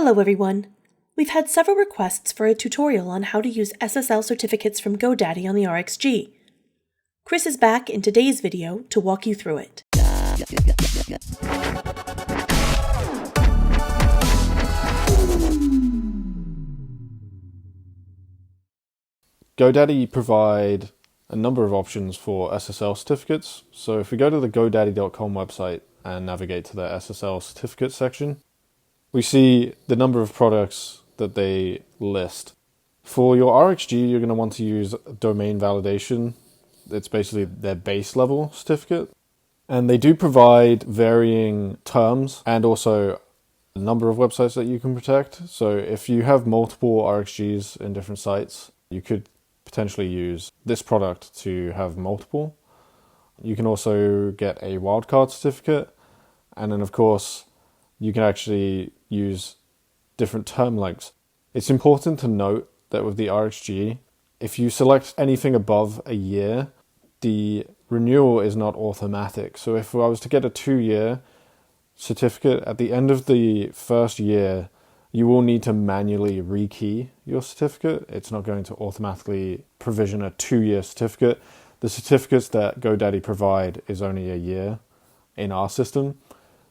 Hello everyone! We've had several requests for a tutorial on how to use SSL certificates from GoDaddy on the rXg. Chris is back in today's video to walk you through it. GoDaddy provide a number of options for SSL certificates. So if we go to the godaddy.com website and navigate to the SSL Certificates section, we see the number of products that they list. For your rXg, you're going to want to use domain validation. It's basically their base level certificate. And they do provide varying terms and also a number of websites that you can protect. So if you have multiple rXgs in different sites, you could potentially use this product to have multiple. You can also get a wildcard certificate. And then of course, you can actually use different term lengths. It's important to note that with the rXg, if you select anything above a year, the renewal is not automatic. So if I was to get a 2-year certificate, at the end of the first year, you will need to manually rekey your certificate. It's not going to automatically provision a 2-year certificate. The certificates that GoDaddy provide is only a year in our system.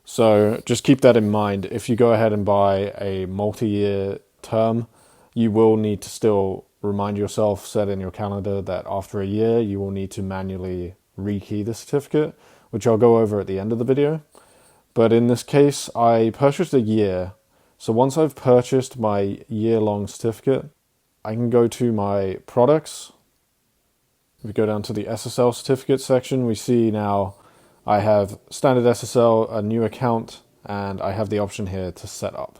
So just keep that in mind. If you go ahead and buy a multi-year term, you will need to still remind yourself, set in your calendar that after a year, you will need to manually rekey the certificate, which I'll go over at the end of the video. But in this case, I purchased a year. So once I've purchased my year-long certificate, I can go to my products. If we go down to the SSL Certificates section, we see now I have standard SSL, a new account, and I have the option here to set up.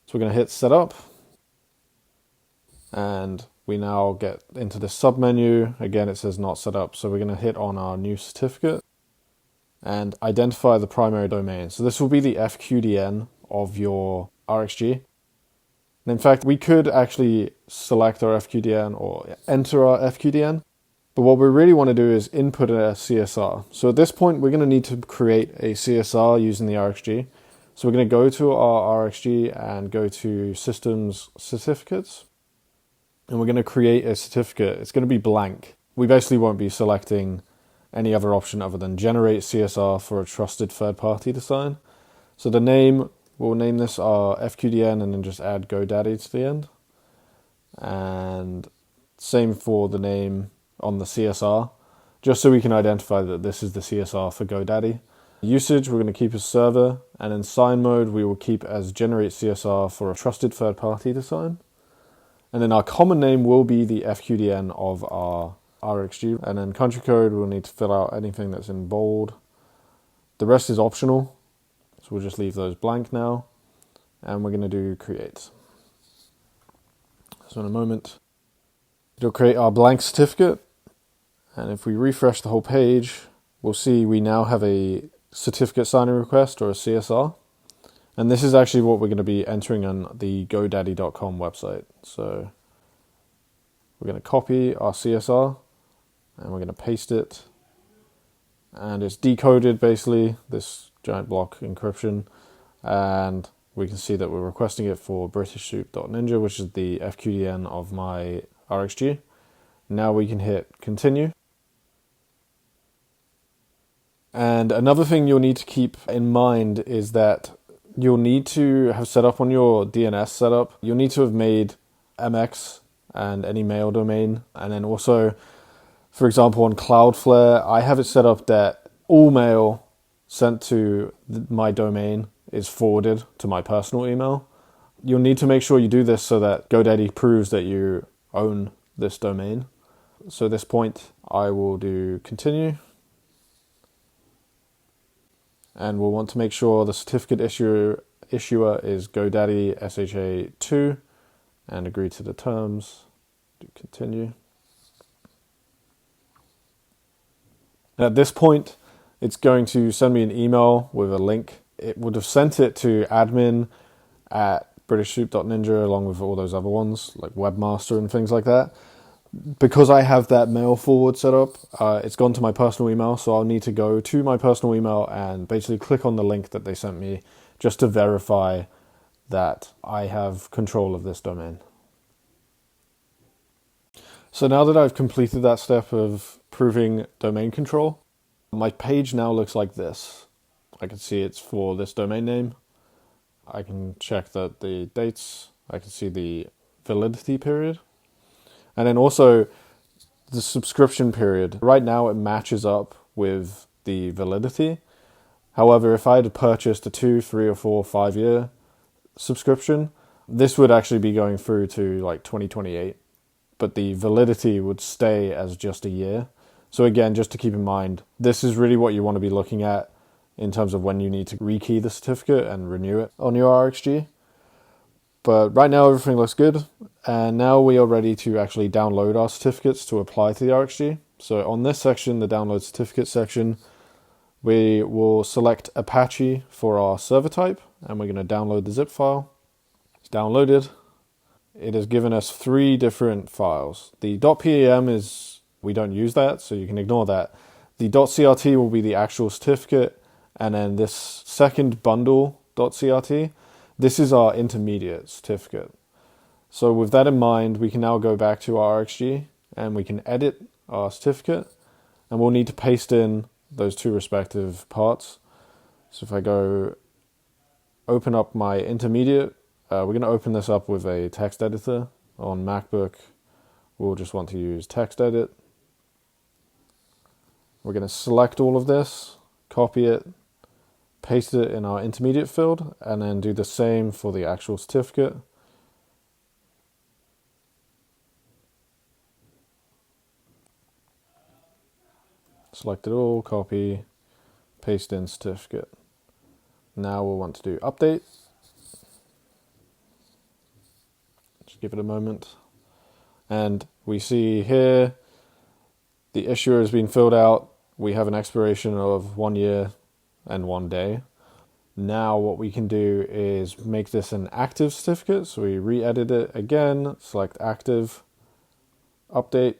So we're going to hit set up. And we now get into the submenu. Again, it says not set up. So we're going to hit on our new certificate and identify the primary domain. So this will be the FQDN of your rXg. And in fact, we could actually select our FQDN or enter our FQDN. But what we really want to do is input a CSR. So at this point, we're going to need to create a CSR using the rXg. So we're going to go to our rXg and go to Systems Certificates. And we're going to create a certificate. It's going to be blank. We basically won't be selecting any other option other than generate CSR for a trusted third party to sign. So the name, we'll name this our FQDN and then just add GoDaddy to the end. And same for the name on the CSR, just so we can identify that this is the CSR for GoDaddy. Usage, we're going to keep as server, and in sign mode, we will keep as generate CSR for a trusted third party to sign. And then our common name will be the FQDN of our rXg. And then country code, we'll need to fill out anything that's in bold. The rest is optional, so we'll just leave those blank now. And we're going to do create. So in a moment, it'll create our blank certificate. And if we refresh the whole page, we'll see we now have a certificate signing request or a CSR. And this is actually what we're going to be entering on the godaddy.com website. So we're going to copy our CSR and we're going to paste it. And it's decoded basically, this giant block encryption. And we can see that we're requesting it for britishsoup.ninja, which is the FQDN of my rXg. Now we can hit continue. And another thing you'll need to keep in mind is that you'll need to have set up on your DNS setup. You'll need to have made MX and any mail domain. And then also, for example, on Cloudflare, I have it set up that all mail sent to my domain is forwarded to my personal email. You'll need to make sure you do this so that GoDaddy proves that you own this domain. So at this point, I will do continue. And we'll want to make sure the certificate issuer is GoDaddy SHA2 and agree to the terms. Do continue. And at this point, it's going to send me an email with a link. It would have sent it to admin at britishsoup.ninja along with all those other ones like webmaster and things like that. Because I have that mail forward set up, it's gone to my personal email, so I'll need to go to my personal email and basically click on the link that they sent me just to verify that I have control of this domain. So now that I've completed that step of proving domain control, my page now looks like this. I can see it's for this domain name. I can check that the dates. I can see the validity period. And then also the subscription period. Right now it matches up with the validity. However, if I had purchased a 2, 3, or 4, 5-year subscription, this would actually be going through to like 2028. But the validity would stay as just a year. So again, just to keep in mind, this is really what you want to be looking at in terms of when you need to rekey the certificate and renew it on your rXg. But right now everything looks good, and now we are ready to actually download our certificates to apply to the rXg. So on this section, the download certificate section, we will select Apache for our server type, and we're going to download the zip file. It's downloaded. It has given us 3 different files. The .pem is, we don't use that, so you can ignore that. The .crt will be the actual certificate, and then this second bundle .crt, this is our intermediate certificate. So with that in mind, we can now go back to our rXg and we can edit our certificate, and we'll need to paste in those 2 respective parts. So if I go open up my intermediate, we're going to open this up with a text editor. On MacBook, we'll just want to use text edit. We're going to select all of this, copy it, paste it in our intermediate field, and then do the same for the actual certificate. Select it all, copy, paste in certificate. Now we'll want to do update. Just give it a moment. And we see here the issuer has been filled out. We have an expiration of 1 year and 1 day. Now what we can do is make this an active certificate. So we re-edit it again, select active, update.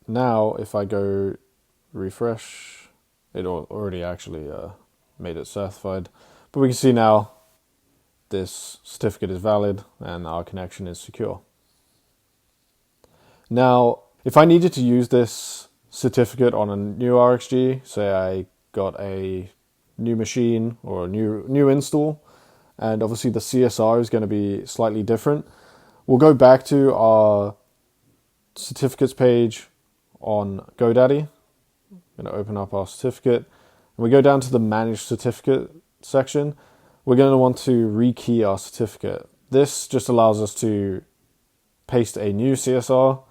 Now if I go refresh, it already actually made it certified. But we can see now this certificate is valid and our connection is secure. Now, if I needed to use this certificate on a new rXg, say I got a new machine or a new install, and obviously the CSR is going to be slightly different, we'll go back to our certificates page on GoDaddy. I'm going to open up our certificate, and we go down to the manage certificate section. We're going to want to rekey our certificate. This just allows us to paste a new CSR.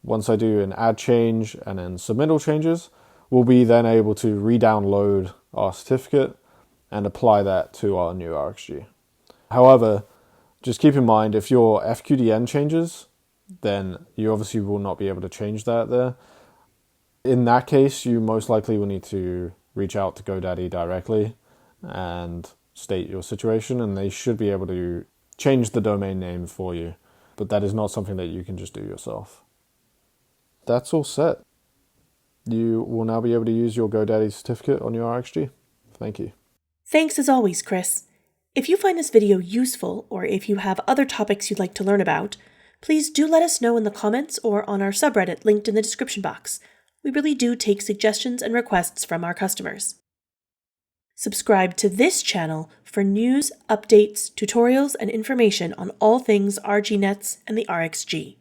Once I do an add change and then submit all changes, we'll be then able to re-download our certificate and apply that to our new rXg. However, just keep in mind, if your FQDN changes, then you obviously will not be able to change that there. In that case, you most likely will need to reach out to GoDaddy directly and state your situation, and they should be able to change the domain name for you. But that is not something that you can just do yourself. That's all set. You will now be able to use your GoDaddy certificate on your rXg. Thank you. Thanks as always, Chris. If you find this video useful, or if you have other topics you'd like to learn about, please do let us know in the comments or on our subreddit linked in the description box. We really do take suggestions and requests from our customers. Subscribe to this channel for news, updates, tutorials, and information on all things RGNets and the rXg.